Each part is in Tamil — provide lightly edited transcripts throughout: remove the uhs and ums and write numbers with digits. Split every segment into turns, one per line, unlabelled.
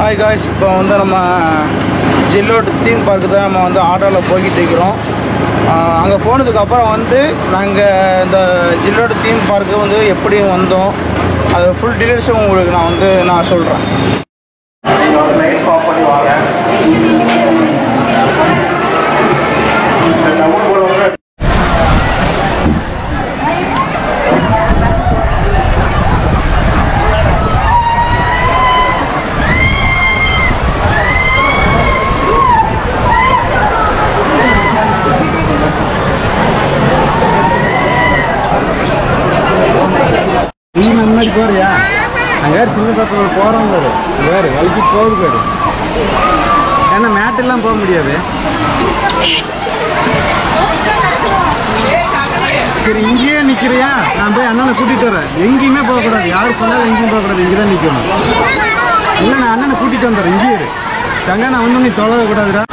ஹாய் காய்ஸ், இப்போ வந்து நம்ம ஜில்லோட் தீம் பார்க்கு தான் நம்ம வந்து ஆட்டோவில் போய்கிட்டு இருக்கிறோம். அங்கே போனதுக்கப்புறம் வந்து நாங்கள் இந்த ஜில்லோட் தீம் பார்க்கு வந்து எப்படி வந்தோம், அது ஃபுல் டீட்டெயில்ஸும் உங்களுக்கு நான் சொல்கிறேன். நீங்கள் வந்து லைட் ஆஃப் பண்ணி வாங்க. நீ முன்னாடி போறியா? அங்கே சின்ன பக்கம் போகிறோம் பேர் வேறு வலிக்கு போகுது பேர். ஏன்னா மேட்டெல்லாம் போக முடியாது. சரி, இங்கேயே நிற்கிறியா? நான் போய் அண்ணனை கூட்டிகிட்டு வரேன். எங்கேயுமே போகக்கூடாது, யாரும் சொன்னாலும் எங்கேயும் போகக்கூடாது, இங்கே தான் நிற்கணும். இல்லை, நான் அண்ணனை கூட்டிகிட்டு வந்துடுறேன். இங்கேயே இரு தங்க, நான் ஒன்றும் நீ தொலைக்கூடாதுடா.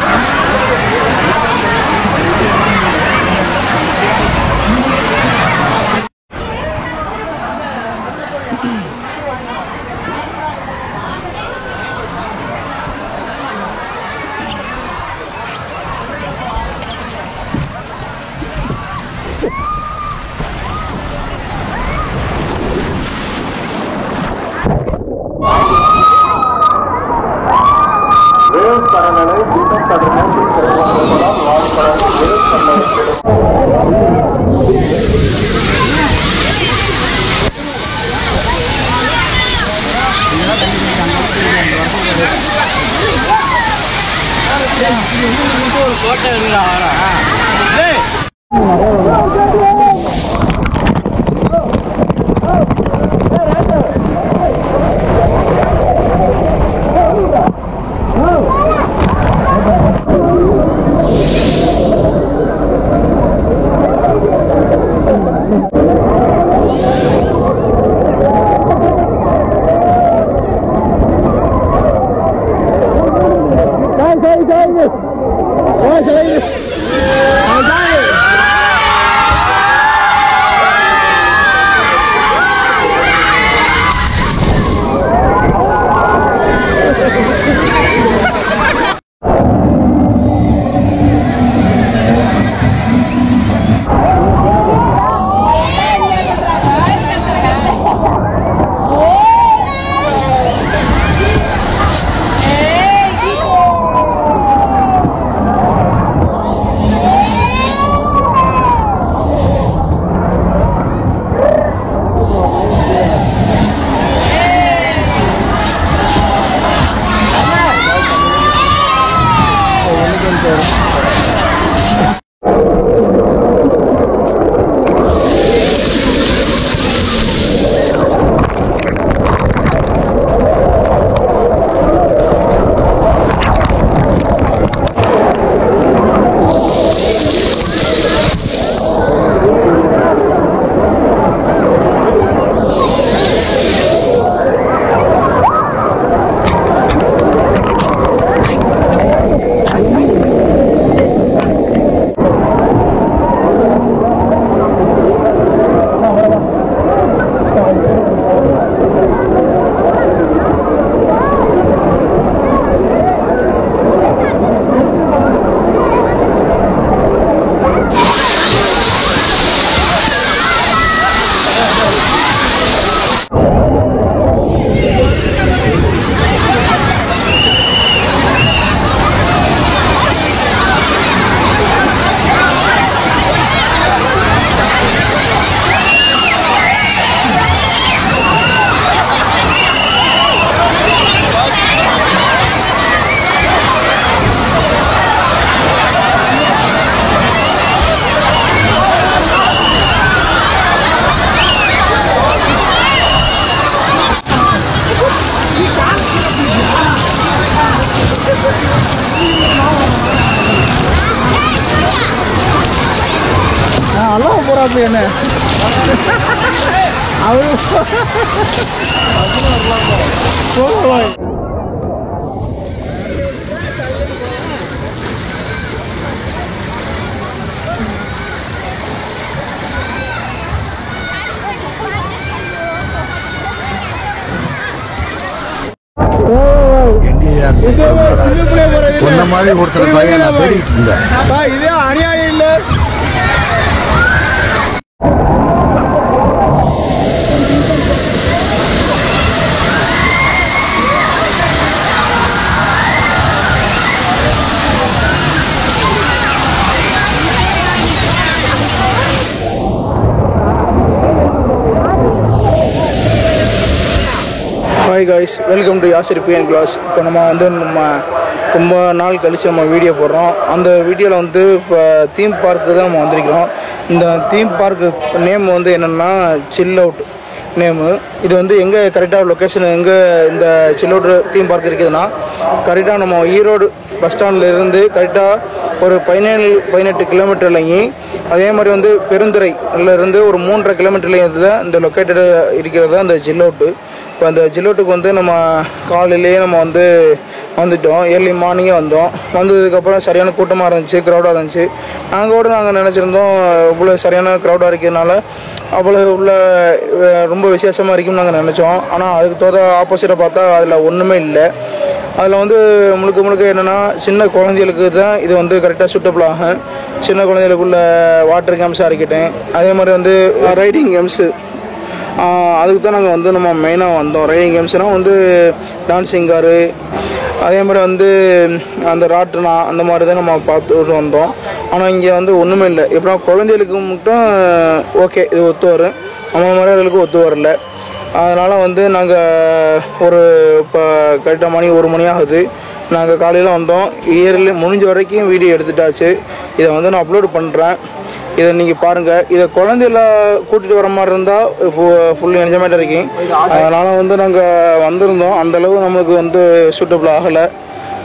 அல்லாம் போறாப்பு என்ன அவரு
எங்கே சொன்ன மாதிரி ஒருத்தர் பையன் நான் தேடிட்டு இருந்தேன்.
இதே அநியாயம் இல்லை. Hi guys, welcome to Yasir PN class. இப்போ நம்ம ரொம்ப நாள் கழித்து நம்ம வீடியோ போடுறோம். அந்த வீடியோவில் வந்து இப்போ தீம் பார்க்கு தான் நம்ம வந்திருக்கிறோம். இந்த தீம் பார்க்கு நேம் வந்து என்னென்னா சில் அவுட் நேமு. இது வந்து எங்கே கரெக்டாக லொக்கேஷன் எங்கே இந்த சில் அவுட் தீம் பார்க் இருக்குதுன்னா, கரெக்டாக நம்ம ஈரோடு பஸ் ஸ்டாண்ட்லேருந்து கரெக்டாக ஒரு 17-18 கிலோமீட்டர்லையும், அதே மாதிரி வந்து பெருந்துறையிலேருந்து ஒரு 3.5 கிலோமீட்டர்லையும் தான் இந்த லொக்கேட்டடு இருக்கிறது தான் இந்த சில் அவுட்டு. இப்போ அந்த ஜில் அவுட்டுக்கு வந்து நம்ம காலையிலேயே நம்ம வந்துட்டோம். ஏர்லி மார்னிங்கே வந்தோம். வந்ததுக்கப்புறம் சரியான கூட்டமாக இருந்துச்சு, க்ரௌடாக இருந்துச்சு. நாங்கள் நினச்சிருந்தோம் இவ்வளோ சரியான க்ரௌடாக இருக்கிறதுனால அவ்வளோ உள்ள ரொம்ப விசேஷமாக இருக்கும்னு நாங்கள் நினச்சோம். ஆனால் அதுக்கு ஆப்போசிட்டாக பார்த்தா அதில் ஒன்றுமே இல்லை. அதில் வந்து முழுக்க என்னென்னா சின்ன குழந்தைகளுக்கு தான் இது வந்து கரெக்டாக சூட்டபிள் ஆகும். சின்ன குழந்தைகளுக்குள்ள வாட்டர் கேம்ஸாக இருக்கட்டும், அதே மாதிரி வந்து ரைடிங் கேம்ஸு, அதுக்கு தான் நாங்கள் வந்து நம்ம மெயினாக வந்தோம். ரைடிங் கேம்ஸ்னால் வந்து டான்ஸிங் காரு, அதே மாதிரி வந்து அந்த ராட்டினா, அந்த மாதிரி தான் நம்ம பார்த்துட்டு வந்தோம். ஆனால் இங்கே வந்து ஒன்றுமே இல்லை. எப்படின்னா குழந்தைகளுக்கு மட்டும் ஓகே, இது ஒத்து வரும், நம்ம மாதிரிகளுக்கு ஒத்து வரல. அதனால் வந்து நாங்கள் இப்போ கரெக்டாக மணி 1 மணி ஆகுது. நாங்கள் காலையில் வந்தோம். இயரில் முடிஞ்ச வரைக்கும் வீடியோ எடுத்துட்டாச்சு. இதை வந்து நான் அப்லோட் பண்ணுறேன். இதை நீங்கள் பாருங்கள். இதை குழந்தையில கூட்டிகிட்டு வர மாதிரி இருந்தால் ஃபுல் என்ஜாய்மெண்ட்டாக இருக்கும். அதனால் வந்து நாங்கள் வந்திருந்தோம். அந்தளவு நம்மளுக்கு வந்து சூட்டபிள் ஆகலை.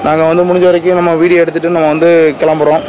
நாங்கள் வந்து முடிஞ்ச வரைக்கும் நம்ம வீடியோ எடுத்துகிட்டு நம்ம வந்து கிளம்புறோம்.